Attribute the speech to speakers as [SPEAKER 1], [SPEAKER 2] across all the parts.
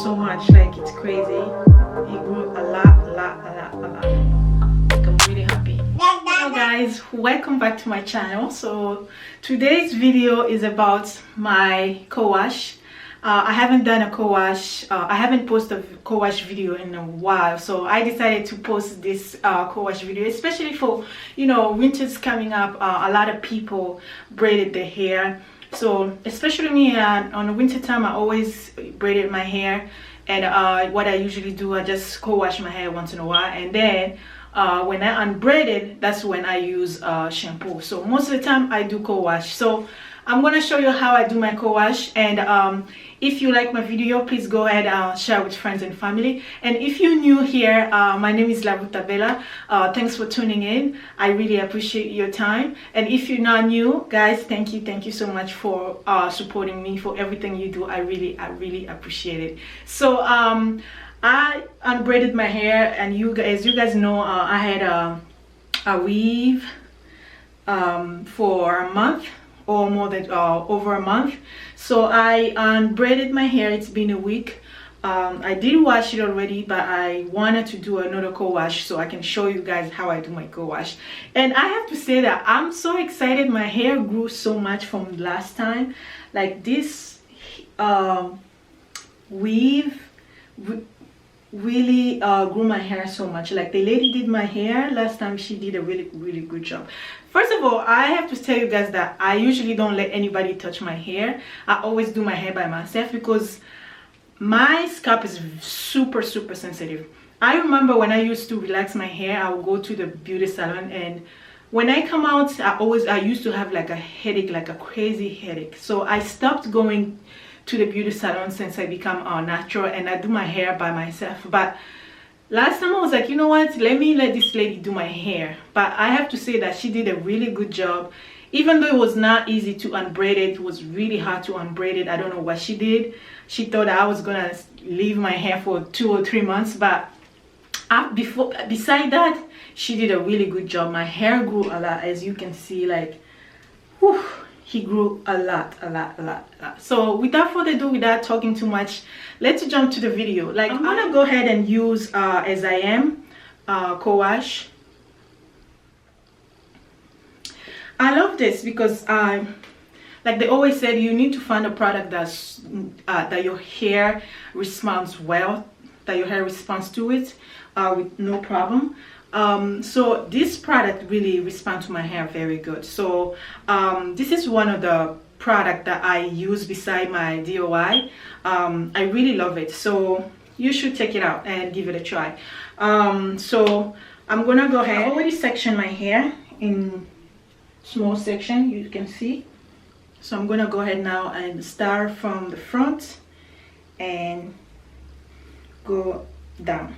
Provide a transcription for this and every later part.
[SPEAKER 1] so much, like it's crazy. It grew a lot. Like, I'm really happy. Hello guys, welcome back to my channel. So today's video is about my co-wash. I haven't done a co-wash, I haven't posted a co-wash video in a while, so I decided to post this co-wash video, especially for, you know, winter's coming up. A lot of people braided their hair, so especially me on the winter time, I always braided my hair. And what I usually do, I just co-wash my hair once in a while, and then when I unbraid it, that's when I use shampoo. So most of the time I do co-wash. So I'm gonna show you how I do my co-wash, and if you like my video, please go ahead and share with friends and family. And if you're new here, my name is Bella. Thanks for tuning in. I really appreciate your time. And if you're not new, guys, thank you so much for supporting me, for everything you do. I really appreciate it. So I unbraided my hair, and you guys know, I had a weave for a month, or more than over a month. So I unbraided my hair. It's been a week. I did wash it already, but I wanted to do another co-wash so I can show you guys how I do my co-wash. And I have to say that I'm so excited. My hair grew so much from last time. Like this weave really grew my hair so much. Like the lady did my hair last time, she did a really good job. First of all, I have to tell you guys that I usually don't let anybody touch my hair. I always do my hair by myself because my scalp is super sensitive. I remember when I used to relax my hair, I would go to the beauty salon, and when I come out, I used to have like a headache, like a crazy headache. So I stopped going to the beauty salon since I become natural, and I do my hair by myself. But last time I was like, you know what, let me let this lady do my hair. But I have to say that she did a really good job. Even though it was not easy to unbraid it, it was really hard to unbraid it. I don't know what she did. She thought I was gonna leave my hair for 2 or 3 months, but beside that, she did a really good job. My hair grew a lot, as you can see. Like, whew, he grew a lot. So without further ado, without talking too much, let's jump to the video. Like, I'm gonna go ahead and use As I Am co-wash. I love this because like they always said, you need to find a product that's that your hair responds well, that your hair responds to it with no problem. So this product really responds to my hair very good. So this is one of the product that I use beside my DIY. I really love it, so you should check it out and give it a try. So I'm gonna go ahead. I already sectioned my hair in small section, you can see. So I'm gonna go ahead now and start from the front and go down.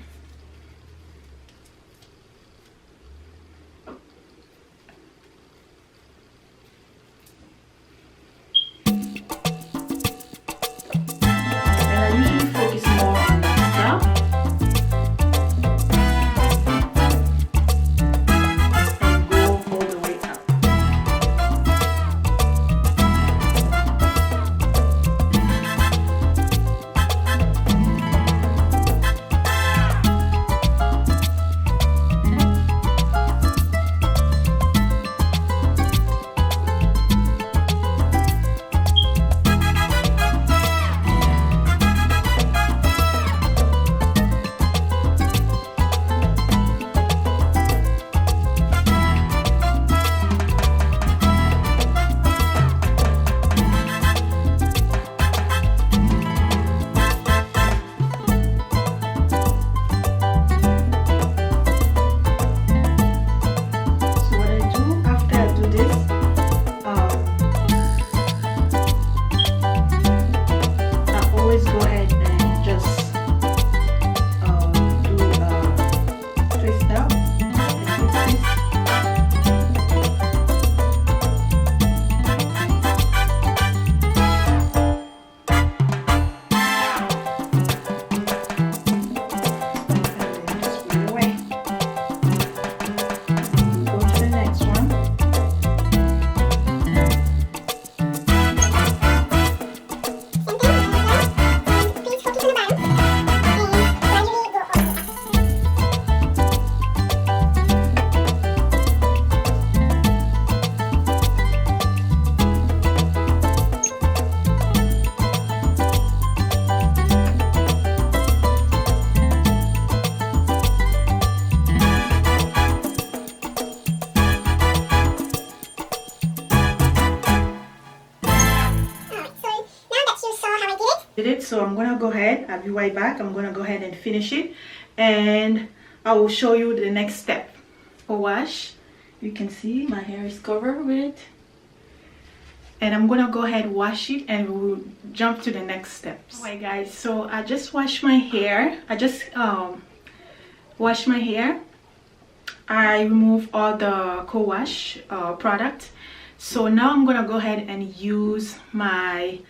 [SPEAKER 1] So I'm gonna go ahead, I'll be right back. I'm gonna go ahead and finish it, and I will show you the next step. Wash, you can see my hair is covered with it, and I'm gonna go ahead wash it and we'll jump to the next steps. Alright guys, so I just washed my hair. I just washed my hair. I removed all the Cowash product. So now I'm gonna go ahead and use my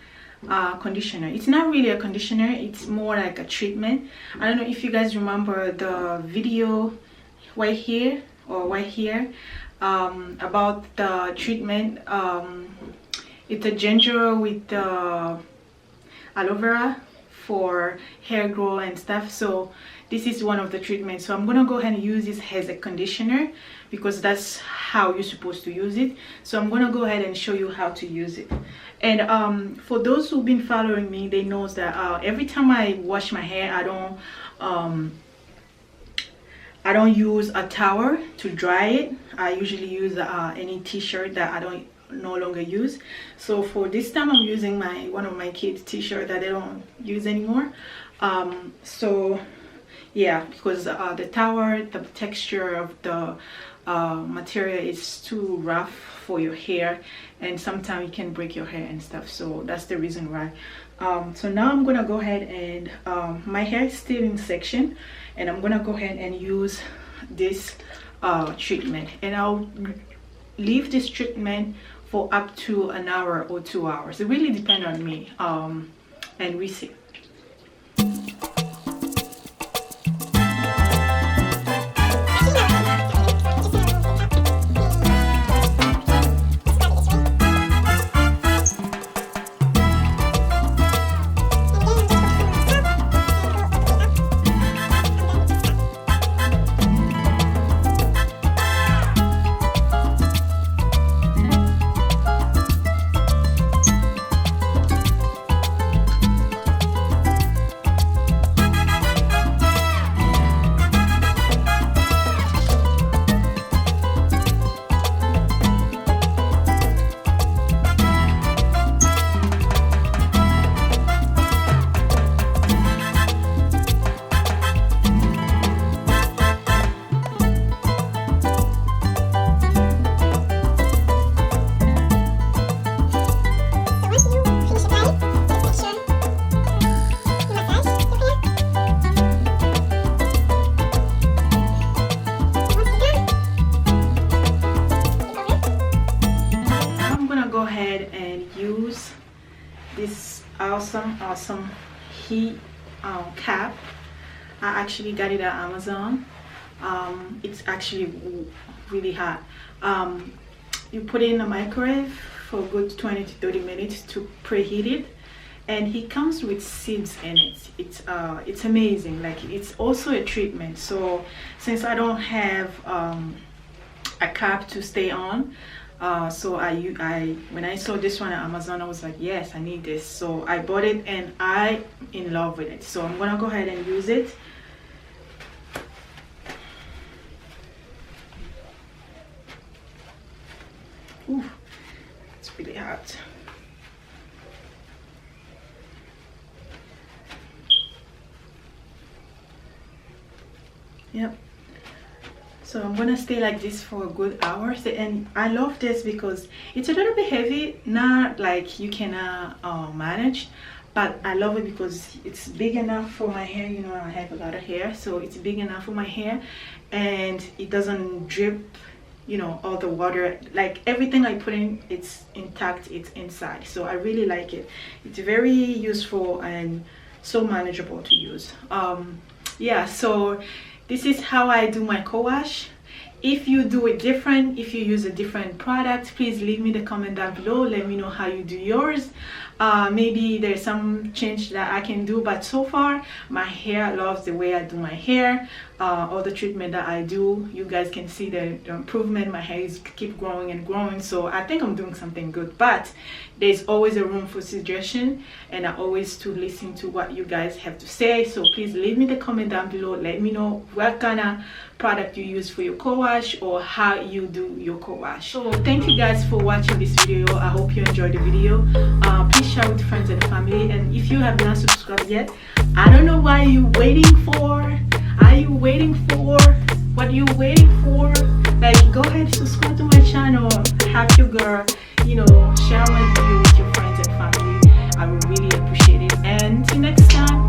[SPEAKER 1] conditioner. It's not really a conditioner, it's more like a treatment. I don't know if you guys remember the video right here about the treatment. It's a ginger with aloe vera for hair growth and stuff. So this is one of the treatments. So I'm gonna go ahead and use this as a conditioner because that's how you're supposed to use it. So I'm gonna go ahead and show you how to use it. And for those who've been following me, they know that every time I wash my hair, I don't use a towel to dry it. I usually use any t-shirt that I don't no longer use. So for this time I'm using one of my kids' t-shirt that they don't use anymore. So yeah, because the towel, the texture of the material is too rough for your hair, and sometimes you can break your hair and stuff. So that's the reason why. So now I'm gonna go ahead and my hair is still in section, and I'm gonna go ahead and use this treatment, and I'll leave this treatment for up to an hour or 2 hours. It really depends on me, and we see. Awesome heat cap. I actually got it at Amazon. It's actually really hot. You put it in the microwave for a good 20 to 30 minutes to preheat it, and it comes with seeds in it. It's amazing. Like, it's also a treatment. So since I don't have a cap to stay on, so when I saw this one at Amazon, I was like, yes, I need this. So I bought it and I'm in love with it. So I'm gonna go ahead and use it. Ooh, it's really hot. Yep. So I'm gonna stay like this for a good hour. And I love this because it's a little bit heavy, not like you cannot manage, but I love it because it's big enough for my hair. You know, I have a lot of hair, so it's big enough for my hair, and it doesn't drip, you know, all the water. Like, everything I put in, it's intact, it's inside. So I really like it. It's very useful and so manageable to use. Yeah, so this is how I do my co-wash. If you do it different, if you use a different product, please leave me the comment down below. Let me know how you do yours. Maybe there's some change that I can do, but so far my hair loves the way I do my hair. All the treatment that I do, you guys can see the improvement. My hair is keep growing and growing, so I think I'm doing something good. But there's always a room for suggestion, and I always to listen to what you guys have to say. So please leave me the comment down below. Let me know what kind of product you use for your co-wash. co-wash or how you do your co-wash. So thank you guys for watching this video. I hope you enjoyed the video. Please share with friends and family, and if you have not subscribed yet, I don't know what you're waiting for. Are you waiting for? What are you waiting for? Like, go ahead, subscribe to my channel. Help your girl, you know, share my video with your friends and family. I would really appreciate it. And till next time.